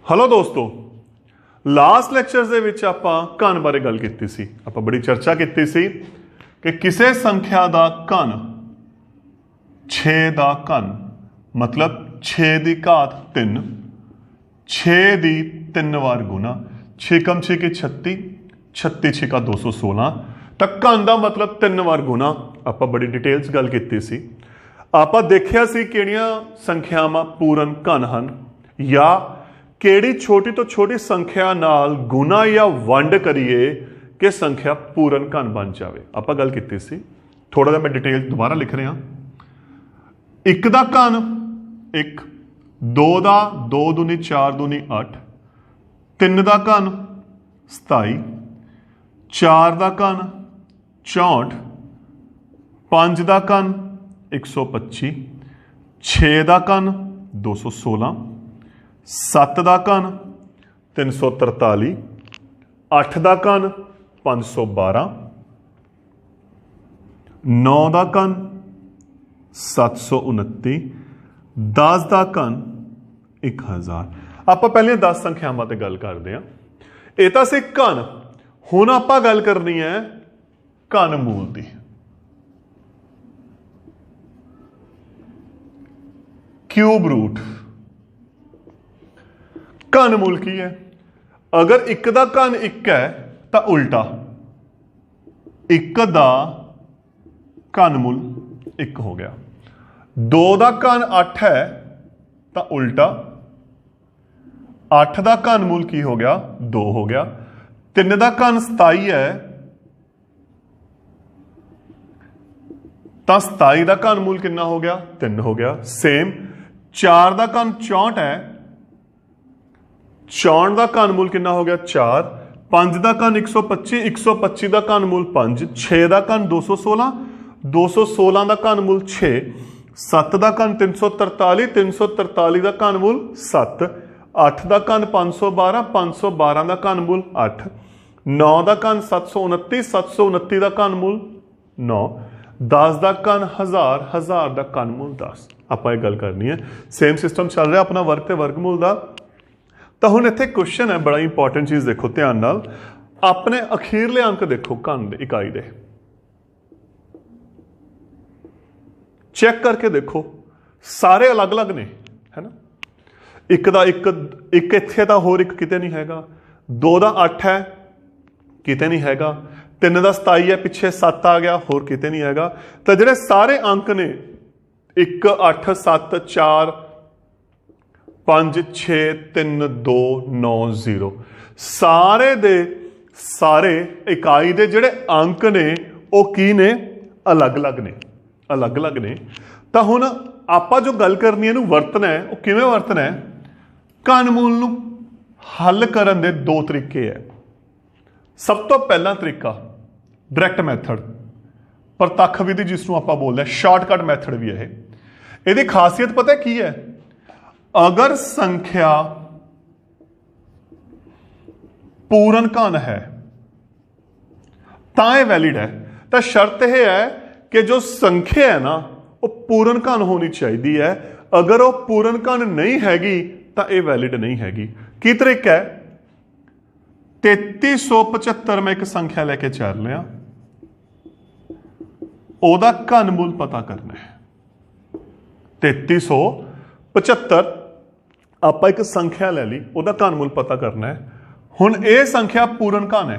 Hello दोस्तों, last lectures ਦੇ ਵਿੱਚ ਆਪਾਂ ਘਨ ਬਾਰੇ ਗੱਲ ਕੀਤੀ ਸੀ। ਆਪਾਂ ਬੜੀ ਚਰਚਾ ਕੀਤੀ ਸੀ ਕਿ ਕਿਸੇ ਸੰਖਿਆ ਦਾ ਘਨ 6 ਦਾ ਘਨ मतलब 6 ਦੀ ਘਾਤ 3, 6 ਦੀ 3 ਵਾਰ ਗੁਣਾ, 6 कम 6 के 36, 36 6 का 216 ਤਾਂ ਘਨ ਦਾ मतलब 3 ਵਾਰ ਗੁਣਾ। ਆਪਾਂ ਬੜੀ ਡਿਟੇਲਸ ਗੱਲ ਕੀਤੀ ਸੀ। ਆਪਾਂ ਦੇਖਿਆ ਸੀ ਕਿਹੜੀਆਂ ਸੰਖਿਆਵਾਂ ਪੂਰਨ ਘਨ ਹਨ ਜਾਂ ਕਿਹੜੀ ਛੋਟੀ ਤੋਂ ਛੋਟੀ ਸੰਖਿਆ ਨਾਲ ਗੁਣਾ ਜਾਂ ਵੰਡ ਕਰੀਏ ਕਿ ਸੰਖਿਆ ਪੂਰਨ ਘਨ ਬਣ ਜਾਵੇ। ਆਪਾਂ ਗੱਲ ਕੀਤੀ ਸੀ। ਥੋੜਾ ਜਿਹਾ ਮੈਂ ਡਿਟੇਲ ਦੁਬਾਰਾ ਲਿਖ ਰਿਹਾ। 1 ਦਾ ਘਨ 1, 2 ਦਾ 2 दूनी 4 दूनी 8, 3 ਦਾ ਘਨ 27, 4 ਦਾ ਘਨ 64, 5 ਦਾ ਘਨ 125, 6 ਦਾ ਘਨ 216, 7 ਦਾ ਘਨ 343, 8 ਦਾ ਘਨ 512, 9 ਦਾ ਘਨ 729, 10 ਦਾ ਘਨ 1000। ਆਪਾਂ ਪਹਿਲੇ 10 ਸੰਖਿਆਵਾਂ ਤੇ ਗੱਲ ਕਰਦੇ ਹਾਂ। ਇਹ ਤਾਂ ਸੀ ਘਨ। ਹੁਣ ਆਪਾਂ ਗੱਲ ਕਰਨੀ ਹੈ ਘਨ ਮੂਲ ਦੀ। क्यूब रूट घन मूल की है। अगर 1 का घन 1 है तो उल्टा 1 का घन मूल 1 हो गया। 2 का घन 8 है तो उल्टा 8 का घन मूल की हो गया 2 हो गया। 3 का घन 27 है तो 27 का घन मूल कितना हो गया 3 हो गया। सेम 4 का घन 64 है, 64 का घन मूल कितना हो गया 4। 5 का घन 125, 125 का घन मूल 5। 6 का घन 216, 216 का घन मूल 6। 7 का घन 343, 343 का घन मूल 7। 8 का घन 512, 512 का घन मूल 8। 9 का घन 729, 729 का घन मूल 9। 10 का घन 1000, 1000 का घन मूल 10। ਆਪਾਂ ਇਹ ਗੱਲ ਕਰਨੀ ਹੈ। ਸੇਮ ਸਿਸਟਮ ਚੱਲ ਰਿਹਾ ਆਪਣਾ ਵਰਗ ਤੇ ਵਰਗਮੂਲ ਦਾ। ਤਾਂ ਹੁਣ ਇੱਥੇ ਕੁਐਸਚਨ ਹੈ, ਬੜਾ ਇੰਪੋਰਟੈਂਟ ਚੀਜ਼ ਦੇਖੋ ਧਿਆਨ ਨਾਲ। ਆਪਣੇ ਅਖੀਰਲੇ ਅੰਕ ਦੇਖੋ ਘਨ ਦੇ ਇਕਾਈ ਦੇ, ਚੈੱਕ ਕਰਕੇ ਦੇਖੋ ਸਾਰੇ ਅਲੱਗ-ਅਲੱਗ ਨੇ, ਹੈ ਨਾ। 1 ਦਾ 1 ਇੱਥੇ ਤਾਂ ਹੋਰ 1 ਕਿਤੇ ਨਹੀਂ ਹੈਗਾ। 2 ਦਾ 8 ਹੈ, ਕਿਤੇ ਨਹੀਂ ਹੈਗਾ। 3 ਦਾ 27 ਹੈ, ਪਿੱਛੇ 7 ਆ ਗਿਆ, ਹੋਰ ਕਿਤੇ ਨਹੀਂ ਹੈਗਾ। ਤਾਂ ਜਿਹੜੇ ਸਾਰੇ ਅੰਕ ਨੇ 1 8 7 4 5 6 3 2 9 0 ਸਾਰੇ ਦੇ ਸਾਰੇ ਇਕਾਈ ਦੇ ਜਿਹੜੇ ਅੰਕ ਨੇ ਉਹ ਕੀ ਨੇ ਅਲੱਗ-ਅਲੱਗ ਨੇ, ਅਲੱਗ-ਅਲੱਗ ਨੇ। ਤਾਂ ਹੁਣ ਆਪਾਂ ਜੋ ਗੱਲ ਕਰਨੀ ਹੈ ਇਹਨੂੰ ਵਰਤਣਾ ਹੈ, ਉਹ ਕਿਵੇਂ ਵਰਤਣਾ ਹੈ? ਘਨ ਮੂਲ ਨੂੰ ਹੱਲ ਕਰਨ ਦੇ 2 ਤਰੀਕੇ ਹੈ। ਸਭ ਤੋਂ ਪਹਿਲਾ ਤਰੀਕਾ ਡਾਇਰੈਕਟ ਮੈਥਡ, ਪ੍ਰਤੱਖ ਵਿਧੀ ਜਿਸ ਨੂੰ ਆਪਾਂ ਬੋਲਦੇ ਹਾਂ, ਸ਼ਾਰਟਕਟ ਮੈਥਡ ਵੀ ਹੈ। ਇਹਦੀ ਖਾਸੀਅਤ ਪਤਾ ਕੀ ਹੈ? अगर संख्या पूर्ण घन है तो यह वैलिड है। तो शर्त यह है कि जो संख्या है ना वो पूर्ण घन होनी चाहिए है। अगर वो पूर्ण घन नहीं हैगी तो यह वैलिड नहीं हैगी। की तरीका है? 3375 में एक संख्या लेके चल रहे ओदा घन मूल पता करना है। 3375 आप एक संख्या ले ली, ਉਹਦਾ ਘਨ मूल पता करना है। ਹੁਣ ਇਹ ਸੰਖਿਆ ਪੂਰਨ ਘਨ ਹੈ,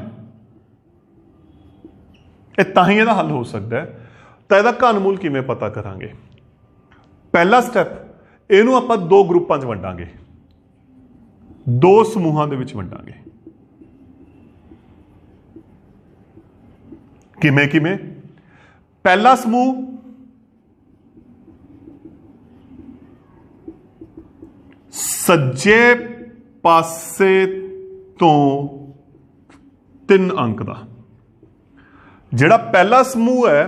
ਇਹ ਤਾਂ ਹੀ ਇਹਦਾ ਹੱਲ ਹੋ ਸਕਦਾ ਹੈ। ਤਾਂ ਇਹਦਾ ਘਨ मूल ਕਿਵੇਂ ਪਤਾ ਕਰਾਂਗੇ? ਪਹਿਲਾ ਸਟੈਪ, ਇਹਨੂੰ ਆਪਾਂ 2 ਗਰੁੱਪਾਂ 'ਚ ਵੰਡਾਂਗੇ, 2 ਸਮੂਹਾਂ ਦੇ ਵਿੱਚ ਵੰਡਾਂਗੇ। ਕਿਵੇਂ ਕਿਵੇਂ? ਪਹਿਲਾ ਸਮੂਹ सज्जे पासे तो 3 अंक का। जिहड़ा पहला समूह है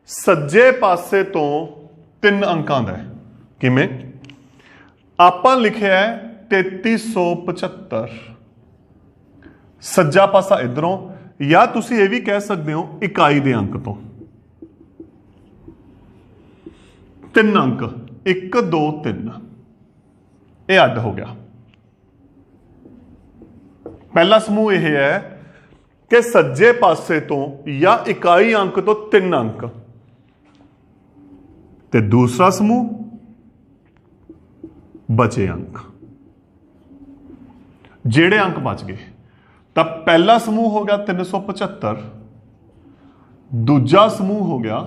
सज्जे पासे तो 3 अंकों का है। किमें? आपां लिखिया है 3375, सज्जा पासा इधरों, या तुसी ये भी कह सकते हो इकाई दे अंक तो 3 अंक 1 2 3 ये अड हो गया। पहला समूह यह है कि सज्जे पासे तो या इकाई अंक तो 3 अंक, ते दूसरा समूह बचे अंक, जेड़े अंक बच गए। तो पहला समूह हो गया 375, दूजा समूह हो गया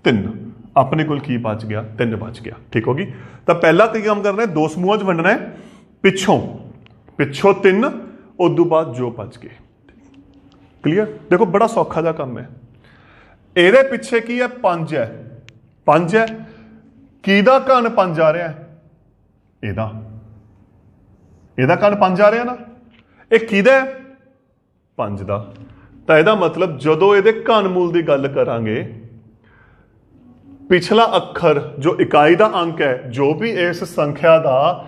3, अपने को की बच गया 3 बच गया। ठीक होगी। तो पहला तो काम करना है, 2 समूहों वंडना है, पिछों 3 उदू बाद जो बच गए। क्लीयर। देखो बड़ा सौखा जा काम है। ਇਹਦੇ ਪਿੱਛੇ ਕੀ ਹੈ 5 है, 5 है, ਕਿਹਦਾ ਘਨ 5 ਆ ਰਿਹਾ ਹੈ, ਇਹਦਾ ਘਨ 5 ਆ ਰਿਹਾ ਨਾ, ਇਹ ਕਿਹਦਾ ਹੈ 5 ਦਾ। ਤਾਂ ਇਹਦਾ ਮਤਲਬ ਜਦੋਂ ਇਹਦੇ ਘਨ ਮੂਲ ਦੀ ਗੱਲ ਕਰਾਂਗੇ, पिछला अखर जो इकाई का अंक है, जो भी इस संख्या का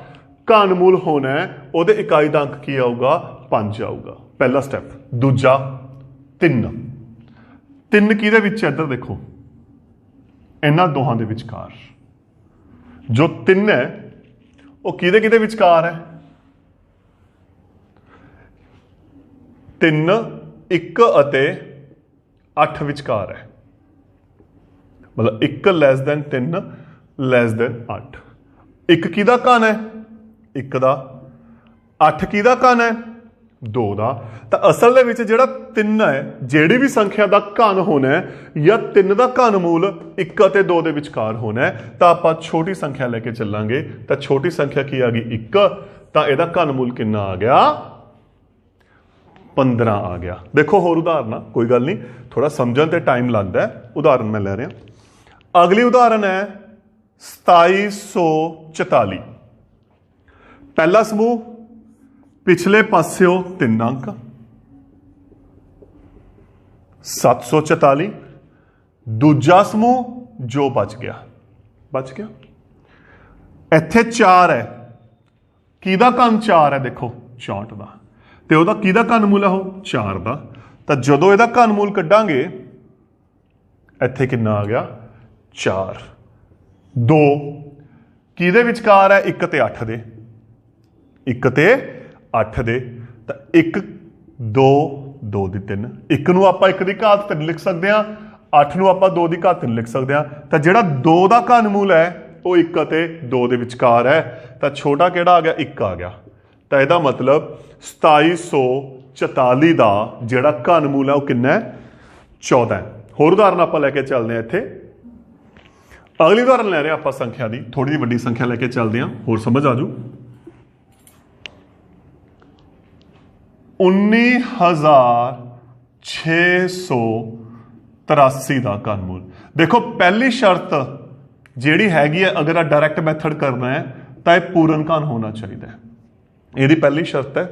घन मूल होना है, वो इकाई का अंक की आऊगा 5 आऊगा। पहला स्टेप। दूजा 3, 3 किहदे विच है, इधर देखो, इन्हां दोहां दे विचकार जो 3 है वो किहदे किहदे विचकार है, 3 1 अते 8 विचकार है। मतलब 1 लैस दैन 3 लैस दैन 8। 1 किहदा घन है, 1 दा। 8 किहदा घन है, 2 दा। तो असल दे विच जिहड़ा 3 है, जिहड़ी भी संख्या का घन होना है या 3 का घन मूल 1 अते 2 दे विचकार होना है, तो आपां छोटी संख्या लेके चलांगे। तो छोटी संख्या की आ गई 1, तो इहदा घन मूल कितना आ गया 15 आ गया। देखो होर उदाहरण, कोई गल नहीं, थोड़ा समझण ते टाइम लगता है। उदाहरण मैं लै रहा। अगली उदाहरण है 2744। पहला समूह पिछले पास्यों 3 अंक 744। दूजा समूह जो बच गया इत्थे 4 है, किहदा घन 4 है, देखो 64 का, तो वह किहदा घन मूल है, वो 4 का। तो जदों इहदा घन मूल कड्डांगे, इत्थे कितना आ गया 4। 2 किहदे विचकार है, 1 ते 8 दे, 1 ते 8 दे। तो 1 2 2 दी 3, 1 नूं आपां 1 दी घात 3 लिख सकते हैं, 8 नूं आपां 2 दी घात 3 लिख सकते हैं। तो जिहड़ा 2 का घन मूल है वो 1 ते 2 दे विचकार है। तो छोटा किहड़ा आ गया, 1 आ गया। तो इसदा मतलब 2744 का जिहड़ा घन मूल है वो कितना है, 14 है। होर उदाहरण आपां लैके चलते हैं। इत्थे अगली उदाहरण लै रहे आप संख्या की, थोड़ी जी वड्डी संख्या लैके चलते हैं, होर समझ आजू। 19,683 का घन मूल। देखो पहली शर्त जिहड़ी हैगी है, अगर डायरैक्ट मैथड करना है तो यह पूर्ण घन होना चाहिए। यदि पहली शर्त है,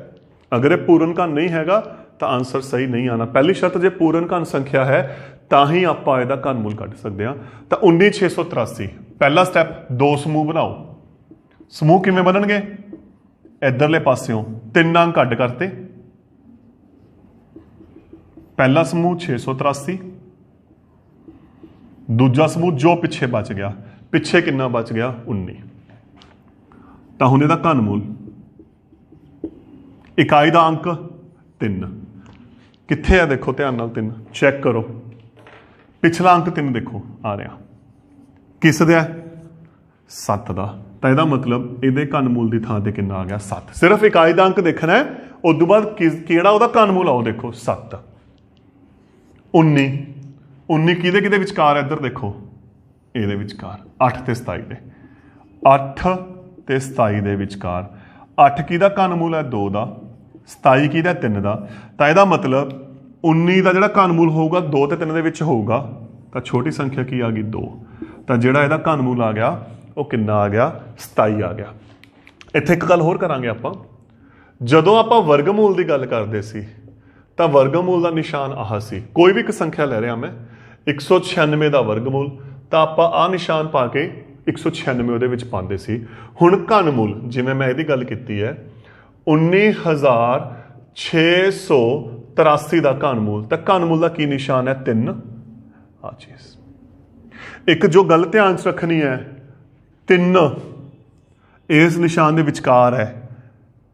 अगर यह पूर्ण घन नहीं हैगा तो आंसर सही नहीं आना। पहली शर्त जो पूर्ण घन संख्या है ਤਾਂ ही आप ਇਹਦਾ घन मूल कढ़ सकते हैं। तो 19,683 पहला स्टैप, 2 समूह बनाओ। समूह किवें बनणगे, इधरले पासियों 3 अंक कढ़ करते। पहला समूह 683, दूजा समूह जो पिछे बच गया, पिछे कितना बच गया 19। तो हुण इहदा घन मूल, इकाई का अंक 3 कित्थे है, देखो ध्यान नाल 3 चैक करो। पिछला अंक 3 देखो आ रहा, किस दा 7 का। तो यदा मतलब ये घन मूल की थां ते कितना आ गया 7। सिर्फ इकाई का अंक देखना है, उस बाद किहड़ा उहदा घन मूल आओ देखो 7। 19 किहदे किहदे विचकार है, इधर देखो ये विचकार 8 ते 27 दे, 8 ते 27 दे विचकार। 8 किहदा घन मूल है 2 का, 27 किहदा 3 का। तो यदा मतलब 19 का जिहड़ा घन मूल होगा 2 ते 3 दे विच होगा। तो छोटी संख्या की आ गई 2। तो जिहड़ा इहदा घन मूल आ गया वो कितना आ गया 27 आ गया। इत्थे एक गल होर करांगे आपां, जदों आपां वर्गमूल की गल करदे सी तो वर्गमूल का निशान आह सी। कोई भी एक संख्या ले रहा मैं 196 का वर्गमूल, तो आपां आ निशान पा के 196 उहदे विच पांदे सी। हुण घन मूल जिवें मैं इहदी गल कीती है 19,683 का घन मूल, तो घन मूल का की निशान है 3। आ चीज एक जो गल ध्यान रखनी है, 3 इस निशान के विचकार है,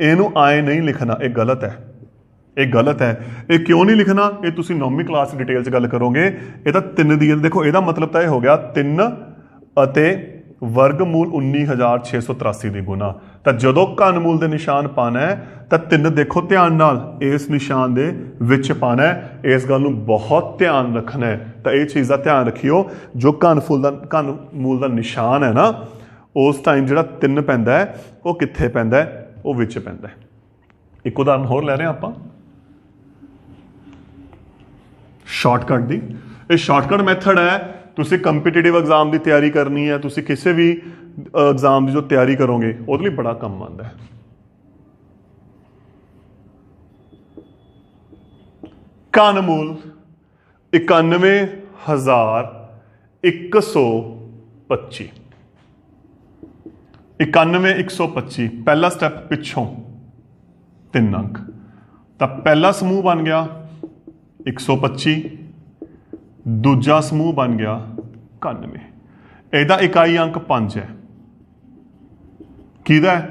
ਇਹਨੂੰ ਆਏ नहीं लिखना, ये गलत है, ये गलत है। ये क्यों नहीं लिखना, ये तुसी 9वीं क्लास डिटेल च गल करोगे। ये तो 3 दी, देखो ਇਹਦਾ मतलब तो यह हो गया 3 ਅਤੇ वर्गमूल 19,683 ਦੀ गुना। तो ਜਦੋਂ ਘਨਮੂਲ ਦੇ ਨਿਸ਼ਾਨ ਪਾਣਾ है तो 3 देखो ध्यान नाल इस निशान दे विच पाना है। इस गल नूं बहुत ध्यान रखना है। तो ये चीज़ का ध्यान रखियो, जो घनमूल का निशान है ना, उस टाइम जो 3 पैंदा है वो कित्थे पैंदा है, वो विच पैंदा है। एक उदाहरण होर ले रहे हैं आपां शॉर्टकट दी। ये शॉर्टकट मैथड है, तुसी कंपीटीटिव एग्जाम की तैयारी करनी है, तुसी किसी भी एग्जाम की जो तैयारी करोगे उसके लिए बड़ा काम आंदा है। घनमूल 91,125, 91,125 पहला स्टैप पिछों 3 अंक। तो पहला समूह बन गया 125, दूजा समूह बन गया 91। ਇਹਦਾ इकाई अंक 5 है, किहदा है,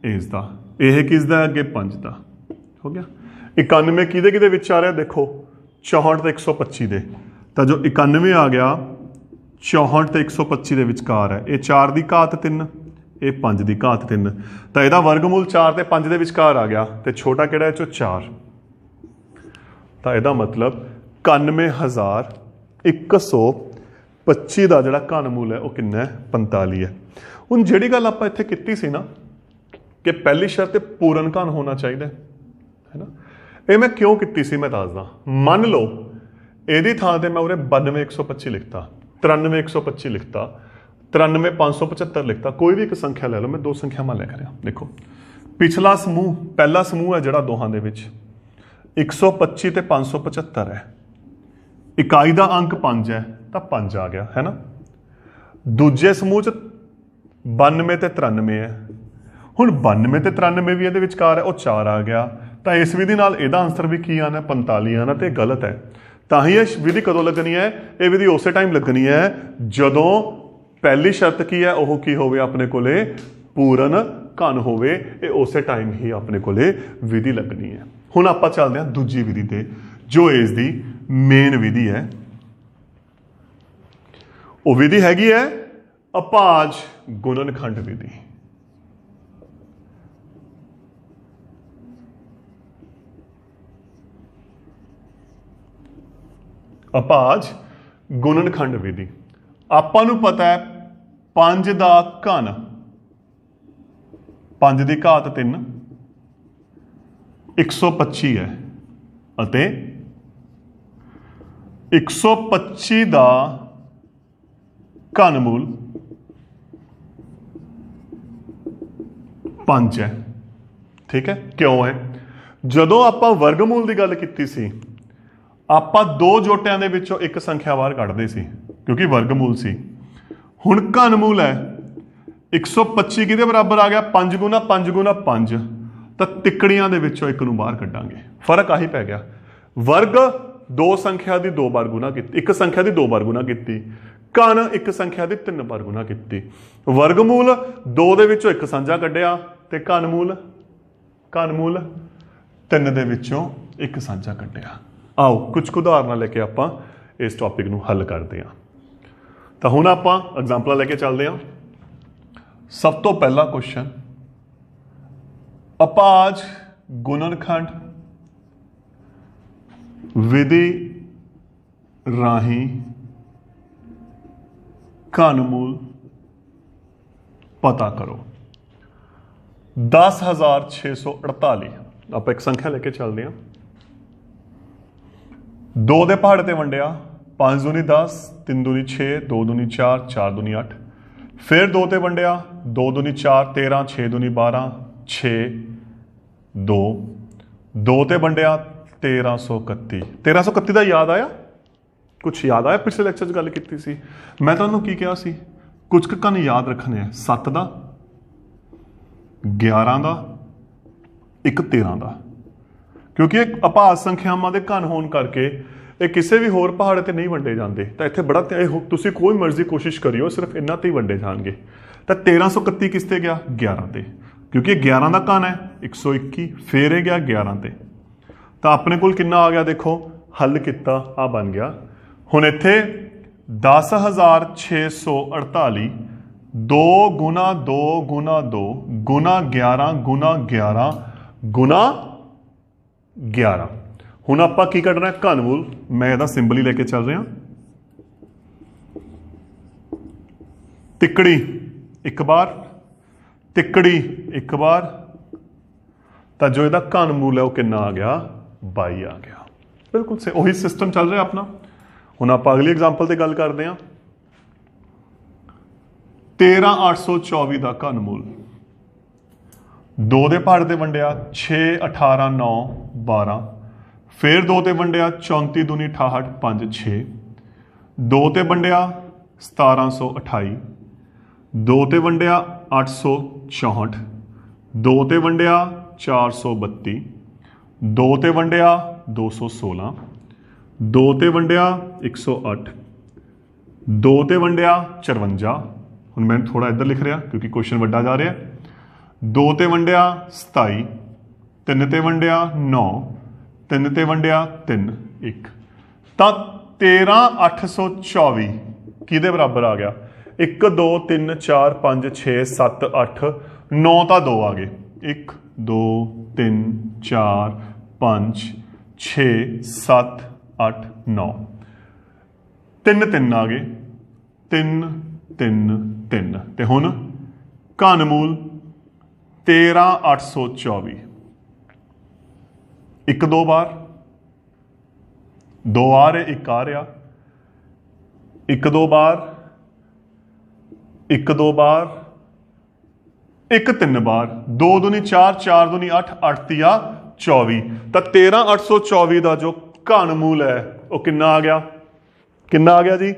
इसका, यह किसदा है, अगे 5 का हो गया। 91 किहदे किहदे विच आ रहा, देखो 64 ते 125 दे। तो जो 91 आ गया 64 ते 125 दे विचकार है। ये 4 की घात 3, ये 5 की घात 3। तो यदा वर्गमूल 4 ते 5 दे विचकार आ गया, तो छोटा किहड़ा है, 4। तो यदा मतलब 91,125 का जिहड़ा घनमूल है वो कितना है, 45 है। हुण जिहड़ी गल आपां इत्थे कीती सी ना कि पहली शर्त पूर्ण घन होना चाहिए है ना, ये मैं क्यों कीती सी मैं दसदा। मन लो ਇਹਦੀ ਥਾਂ ਤੇ मैं उरे 92,125 लिखता, 93,125 लिखता, 93,575 लिखता, कोई भी एक संख्या ले लो, मैं 2 संख्या मान लिख रहा। देखो पिछला समूह, पहला समूह है जिहड़ा दोहां दे विच 125 ते 575 है, इकाई का अंक 5 है तो 5 आ गया है ना। दूजे समूह च 92 ते 93 है, हुण 92 ते 93 भी ये विचकार है, वो 4 आ गया। तो इस विधि नाल इहदा आंसर भी की आना, 45 आना, तो गलत है। तो ही यह विधि कदों लगनी है, ये विधि उस टाइम लगनी है जदों पहली शर्त की है वह की होवे अपने कोले पूर्ण घन होवे, ये उस टाइम ही अपने कोले विधि लगनी है। हुण आपां चलदे हां दूजी विधि ते, जो इसकी मेन विधि है। वो विधि हैगी है अभाज गुणनखंड विधि। अभाज गुणनखंड विधि आपां नूं पता है 5 का घन, 5 की घात 3 125 है, अते 125 का घनमूल 5 है। ठीक है, क्यों है, जदों आपां वर्गमूल की गल कीती सी, आपां 2 जोटियां दे विचों एक संख्या बाहर कढदे सी क्योंकि वर्गमूल सी। हुण घनमूल है 125 किहदे बराबर आ गया, 5 गुना 5 गुना 5, तो तिकड़ियां दे विचों एक नूं बाहर कढांगे, फर्क आही पै गया। वर्ग 2 संख्या की 2 बार गुना की, एक संख्या की 2 बार गुना की, घन एक संख्या की 3 बार गुना की। वर्गमूल 2 दे विचों एक साझा कढिया ते घनमूल 3 दे विचों एक साझा कढिया। आओ कुछ उदाहरण लेके आपां इस टॉपिक नूं हल करते हैं। तो हुण आपां एग्जाम्पल लेके चलते हैं। सब तो पहला क्वेश्चन, अभाज गुणनखंड विधि राही घनमूल पता करो। 10,648 आप एक संख्या लेके चलते हैं। 2 दे पहाड़े ते वंडिया, 5 दूनी 10, 3 दूनी 6, 2 दूनी 4, 4 दूनी 8, फिर 2 ते वंडिया, 2 दूनी 4, 13, 6 दूनी 12, 6 2, 2 ते वंडिया 1331। 1331 का याद आया, कुछ याद आया, पिछले लैक्चर गल की सी मैं तुहानूं की कहा सी, कुछ घन याद रखने हैं, 7 का, 11 का, एक 13 का, क्योंकि एक अभाज संख्यावां दे घन होने करके ये किसी भी होर पहाड़ ते नहीं वंडे जाते। तो इत्थे बड़ा तुसीं कोई मर्जी कोशिश करियो, सिर्फ इन्हां ते ही वंडे जाणगे। तो 1331 किस ते गया, 11 ते, क्योंकि 11 का घन है 121, फिर ये गया 11 ते, तो अपने कोल कितना आ गया देखो, हल किया आ बन गया। हुण इत्थे 10,648 2 गुना 2 गुना 2 गुना 11 गुना 11 गुना 11। हुण आपां की कढना है, घनमूल। मैं इहदा सिंबल ही लेके चल रहा, तिकड़ी एक बार, तिकड़ी एक बार, तो जो इहदा घनमूल है वह कितना आ गया, 22 आ गया। बिल्कुल से वही सिस्टम चल रहा अपना। हुण आपां अगली एग्जाम्पल ते गल करते हैं। 13,824 का घनमूल, 2 दे पहाड़ ते वंडिया 6 18 9 12, फिर 2 ते वंडिया 34 दूनी 68 5 6, 2 ते वंडिया 1728, 2 ते वंडिया 864, 2 ते वंडिया 432, 2 ते वंडिया 216, 2 ते वंडिया 108, 2 ते वंडिया 54। हुण मैं थोड़ा इधर लिख रहा क्योंकि क्वेश्चन वड्डा जा रहा है। 2 ते वंडिया 27, 3 ते वंडिया 9, 3 ते वंडिया 3 1, तो 13,824 किहदे बराबर आ गया, 1 2 3 4 5 6 7 8 9, तो 2 आ गए, 1 2 3 4 5 6 7 8 9, 3 3 आ गए, 3 3 3, ते हुण घनमूल 13,824, 1 2 बार 2 आ रहे, 1 आ रहा, 1 2 बार 1 2 बार, 1 3 बार, 2 दूनी 4 4 दूनी 8 8 तिया 24, तो 13,824 का जो घनमूल है वो कितना आ गया, कितना आ गया जी,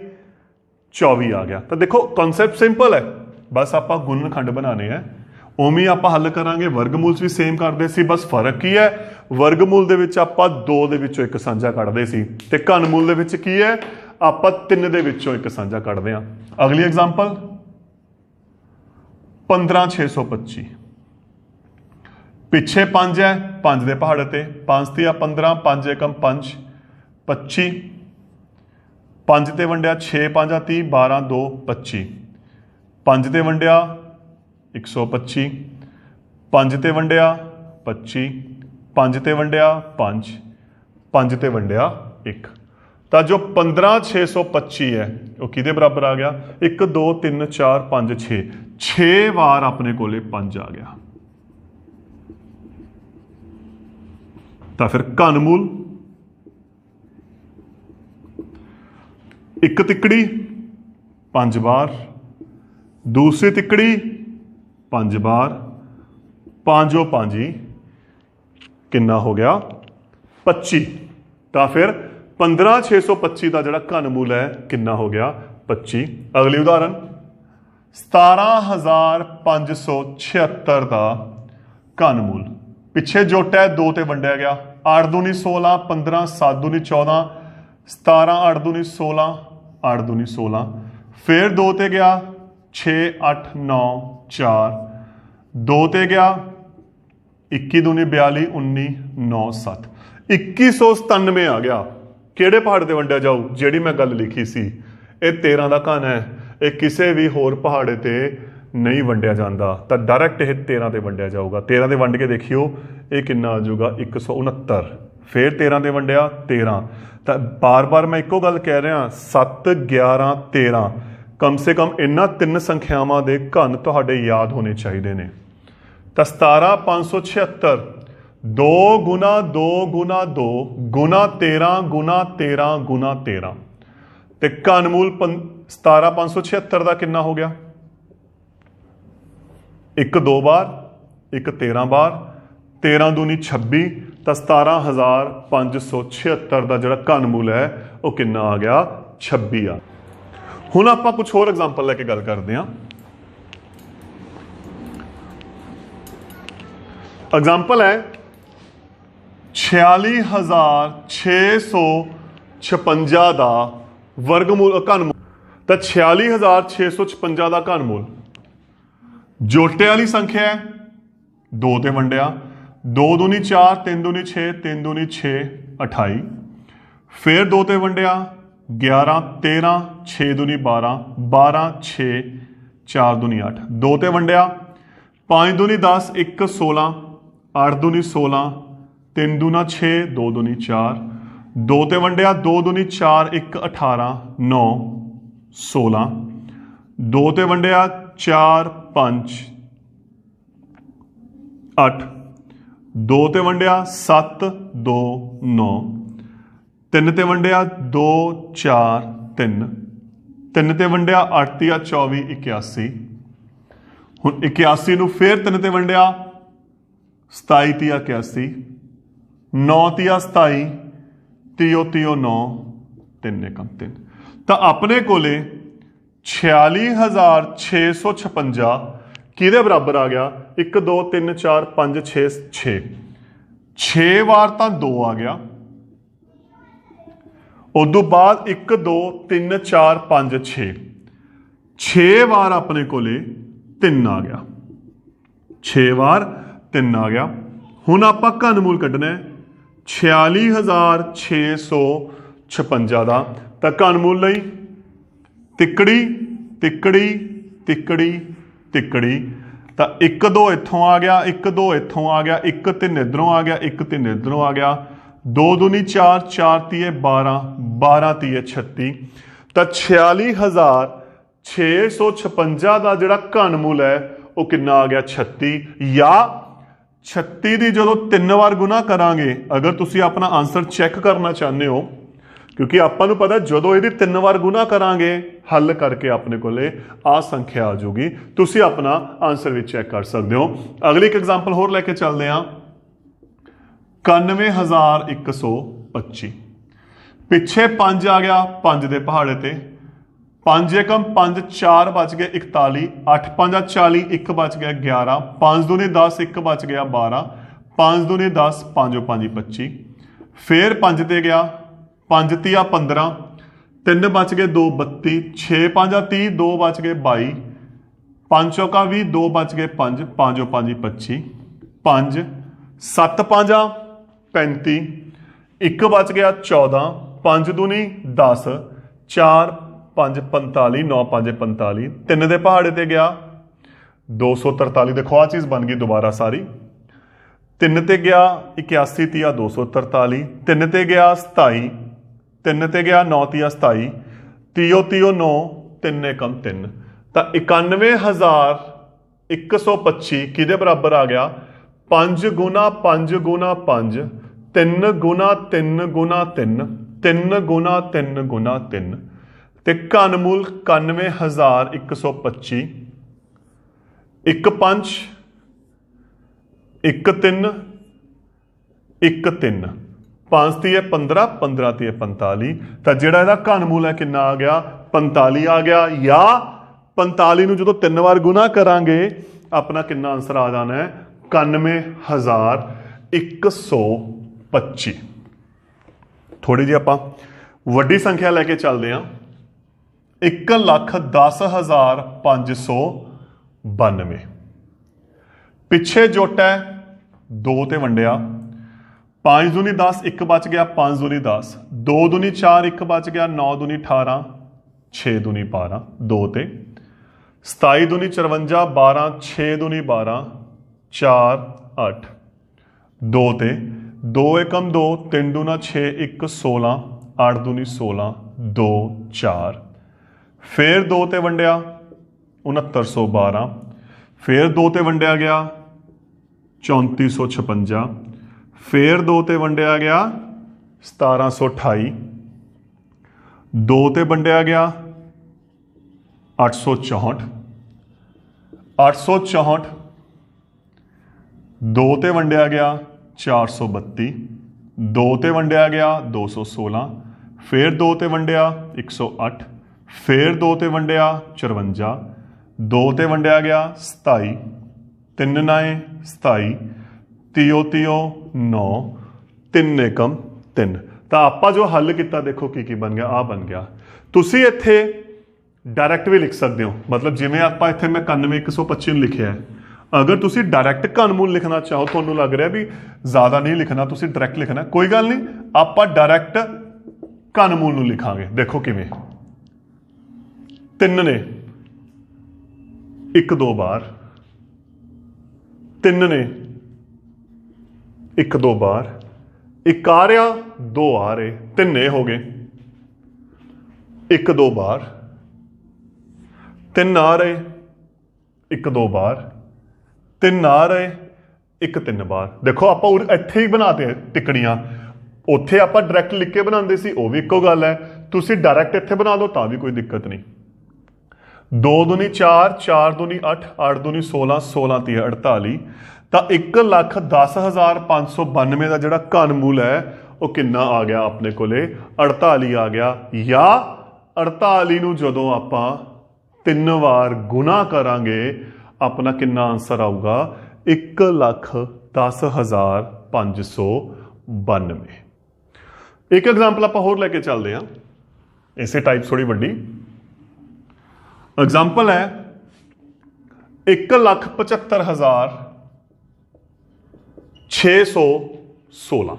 24 आ गया। तो देखो कॉन्सैप्ट सिंपल है, बस आप गुणनखंड बनाने हैं, उवें ही आप हल करांगे। वर्गमूल भी सेम करते सी, बस फर्क की है, वर्गमूल दे विच आपां 2 दे विचों एक साझा कढ़दे सी, ते घनमूल दे विच की है, आपां 3 दे विचों एक साझा कढ़दे हां। अगली एग्जाम्पल 15,625, पिछे 5 है, 5 दे पहाड़ ते 5 तिया 15, 5 एकम 5 25, 5 ते वंडिया 6 5 30 12 2 25, 5 ते वंडिया 125, 5 ते वंडिया 25, 5 ते वंडिया 5, 5 ते वंडिया 1, तो जो 15,625 है वो किहदे बराबर आ गया, 1 2 3 4 5 6, 6 बार अपने कोले 5 आ गया। तो फिर घनमूल 1 तिकड़ी 5 बार, दूसरी तिकड़ी 5 बार, 5 5 ही कितना हो गया, 25। तो फिर 15,625 का जोड़ा घनमूल है कितना हो गया, 25। अगली उदाहरण 17,576 का घनमूल, पिछे जोटा है 2 ते वंडिया गया, 8 दूनी 16 15 7 दूनी 14 17 8 दूनी 16 8 दूनी 16, फिर 2 ते गया 6 8 9 4, 2 ते गया 21 दूनी 42 19 9 7, 2197 आ गया। किहड़े पहाड़ ते वंडिया जाऊ, जिहड़ी मैं गल लिखी सी, ये 13 का घन है, ये किसी भी होर पहाड़े ते नहीं वंडिया जाता, तो डायरैक्ट ये 13 ते वंडिया जाऊगा। 13 ते वंड के देखियो ये कितना आ जाऊगा 169, फिर 13 ते वंडिया 13, तो बार बार मैं एको गल कह रहा 7 11 13, कम से कम इन्हां 3 संख्यावां दे घन तुहाडे याद होने चाहिए ने। तो 17,576 2 गुना 2 गुना 2 गुना 13 गुना 13 गुना 13, ते घनमूल 17,576 का कितना हो गया, 1 2 बार 1 13 बार, 13 दूनी 26, तो 17,576 का जोड़ा घनमूल है वो कितना आ गया, 26 आ। हुण आपां कुछ होर एग्जाम्पल लैके गल करते हैं। एग्जाम्पल है 46,656 का वर्गमूल घनमूल, तो 46,656 का घनमूल जोटे वाली संख्या है, 2 ਤੇ ਵੰਡਿਆ 2 दूनी 4 3 दूनी 6 3 दूनी 6 28 फिर 2 ਤੇ ਵੰਡਿਆ 11 13 6 दूनी 12 12 6 4 दूनी 8 2 ਤੇ ਵੰਡਿਆ 5 दूनी 10 1 16 8 दूनी 16 3 दूना 6 2 दूनी 4 2 ਤੇ ਵੰਡਿਆ 2 दूनी 4 1 18 9 16 2 ਤੇ ਵੰਡਿਆ 4 5 8 2 ਤੇ ਵੰਡਿਆ 7 2 9 3 ਤੇ ਵੰਡਿਆ 2 4 3 3 ਤੇ ਵੰਡਿਆ 8 ਤੀਆ 24 81 ਹੁਣ 81 ਨੂੰ ਫਿਰ 3 ਤੇ ਵੰਡਿਆ 27 ਤੀਆ 81 9 ਤੀਆ 27 तीओ तीओ 9 3 एकम 3 तो अपने कोले 46,656 किहदे बराबर आ गया 1 2 3 4 5 6 6 वार तो 2 आ गया उदों बाद 1 2 3 4 5 6 वार अपने कोले 3 आ गया 6 वार 3 आ गया हुण आपां घनमूल कड्ढना है 46,656 का तो घनमूल लई तिकड़ी तिकड़ी तिकड़ी तिकड़ी तो 1 2 इत्थों आ गया 1 2 इत्थों आ गया 1 3 इधरों आ गया 1 3 इधरों आ गया 2 दूनी 4 4 तीए 12 12 तीए 36 तो 46,656 का जिहड़ा घनमूल है वो कितना आ गया 36 या 36 की जो 3 बार गुना करांगे अगर तुसी अपना आंसर चैक करना चाहते हो क्योंकि आपां नूं पता जो ये 3 बार गुना करांगे हल करके अपने कोले आ संख्या आ जाऊगी तुसी अपना आंसर भी चैक कर सकते हो। अगली एक एग्जाम्पल होर लैके चलते हैं 91,125 पिछे 5 आ गया 5 के पहाड़े ते 5 एकम 5 4 बच गए 41 8 5 40 1 बच गया 11 5 दूनी 10 1 बच गया 12 5 दूनी 10 5 5 25 फिर 5 ते गया 5 तिया 15 3 बच गए 2 32 6 5 30 2 बच गए 22 5 चौका 20 2 बच गए 5 5 5 25 5 7 5 35 1 बच गया 14 5 दूनी 10 4 5 45 9 5 45 3 के पहाड़े ते गया 243 देखो आ चीज़ बन गई दोबारा सारी 3 ते गया 81 तिया 243 3 ते गया 27 3 ते गया 9 तिया 27 तीओ तीओ 9 3 एकम 3 तो 91,125 किहदे बराबर आ गया 5 गुना 5 गुना 5 3 गुना 3 गुना 3 3 गुना 3 गुना 3 ते घनमूल 91,125 1 5 1 3 1 3 5 तीए 15 15 तीए 45 तो जिहड़ा इहदा घनमूल है कितना आ गया 45 आ गया या 45 नूं जदों 3 बार गुना करांगे अपना कितना आंसर आ जाना है 91,125। थोड़ी जी आपां वड्डी संख्या लैके चलते हैं 1,10,592 पिछे जुट है 2 ते वंडिया 5 दूनी 10 1 बच गया 5 दूनी 10 2 दूनी 4 1 बच गया 9 दूनी 18 6 दूनी 12 2 ते 27 दूनी 54 12 6 दूनी 12 4 8 2 ते 2 एकम 2 3 दूना 6 1 16 8 दूनी 16 2 4 फिर 2 ते वंडिया 6912 फिर 2 ते वंडिया गया 3456 फिर 2 ते वंडिया गया 1728 2 ते वंडिया गया 864 864 2 ते वंडिया गया 432 2 ते वंडिया गया 216 फिर 2 ते वंडिया 108 फिर 2 ते वंडिया 54 2 ते वंडिया गया 27 3 9 27 तीओ तीओ 9 3 एकम 3 तो आपां जो हल किया देखो की बन गया आ बन गया तुसी इत्थे डायरैक्ट भी लिख सकते हो मतलब जिवें आपां इत्थे मैं 91,125 लिखिया है अगर तुसी डायरैक्ट घनमूल लिखना चाहो, तुहानू लग रहा भी ज़्यादा नहीं लिखना, तुसी डायरैक्ट लिखना, कोई गल नहीं, आपां डायरैक्ट घनमूल नूं लिखांगे। देखो किवें, 3 ने 1 2 बार, 3 ने 1 2 बार, 1 आ रहा 2 आ रहे, 3 हो गए, 1 2 बार, 3 आ रहे 1 2 बार, 3 आ रहे 1 3 बार। देखो आप इत्थे ही बनाते टिकड़ियां, उत्थे आप डायरैक्ट लिख के बनाते सी, वो भी इक्को गल है, तुसी डायरैक्ट इत्थे बना दो तां भी कोई दिक्कत नहीं। 2 दूनी 4, 4 दूनी 8, 8 दूनी 16, 16 तीह 48, तो 1,10,592 का जिहड़ा घनमूल है वो कितना आ गया अपने कोले 48 आ गया। या 48 नूं जदों आपां 3 वार गुना करांगे अपना कितना आंसर आऊगा 1,10,592। एक एग्जाम्पल आप होर लेके चलते हैं, इसे टाइप थोड़ी वड्डी एग्जाम्पल है 1,75,616।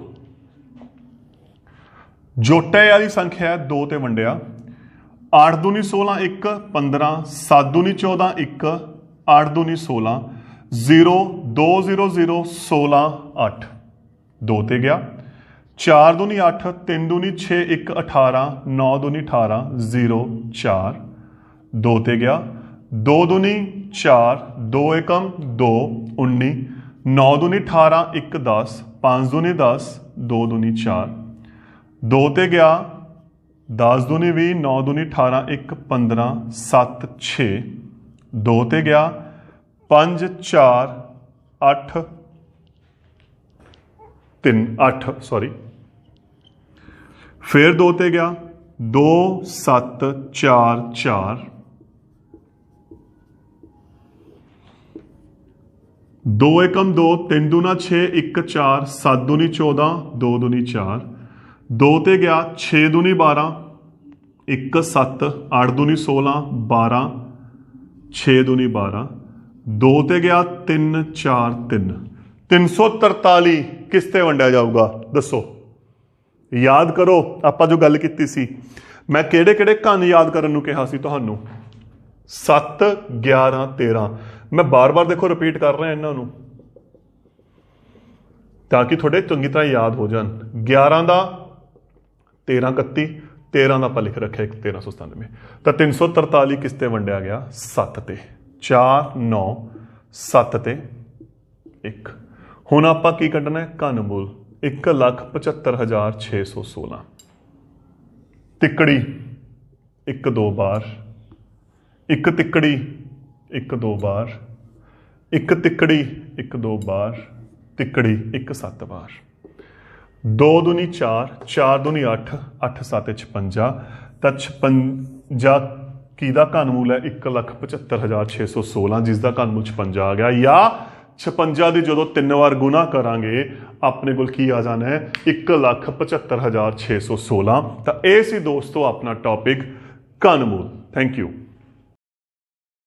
जोटे वाली संख्या है 2 ते वंडिया, 8 दूनी 16 1 15, 7 दूनी 14 1, 8 दूनी 16, 0 2 0 0 16 8, 2 ते गया, 4 दूनी 8, 3 दूनी 6 1 18, 9 दूनी 18, 0 4, 2 ते गया, 2 दूनी 4, 2 एकम 2 19, 9 दूनी 18 1 10, 5 दूनी 10, 2 दूनी 4, 2 ते गया, 10 दूनी 20, 9 दूनी 18 1 15, 7 6, 2 ते गया, 5 4 8 3 8 सॉरी, फिर 2 ते गया, 2 7 4 4, 2 एकम 2, 3 दूना 6 1 4, 7 दूनी 14, 2 दूनी 4, 2 ते गया, 6 दूनी 12 1 7, 8 दूनी 16 12, 6 दूनी 12, 2 ते गया, 3 4 3, 343 किस ते वंडिया जाऊगा दसो। याद करो आप जो गल की सी, मैं केड़े केड़े घन याद करन नूं कहा सी तुहानूं, 7 11 13, मैं बार बार देखो रिपीट कर रहा इन्हों ताकि थोड़े चंगी तरह याद हो जान। 11 का 13 31, 13 का आप लिख रखे 1397, तो 343 किस ते वंडिया गया 7 ते, 4 9 7 ते 1। हुण आपां की कड्ढना है घनमूल 1,75,616। तिकड़ी 1 2 बार, 1 तिकड़ी 1 2 बार, 1 तिकड़ी 1 2 बार, तिकड़ी 1 7 बार, 2 दूनी 4, 4 दूनी 8, 8 7 56, तो 56 किहदा घनमूल है 1,75,616, जिसका घनमूल 56 आ गया। या 56 की जो 3 बार गुना करांगे अपने को की आ जाना है 1,75,616। तो यह सी दोस्तों अपना टॉपिक घनमूल। Thank you.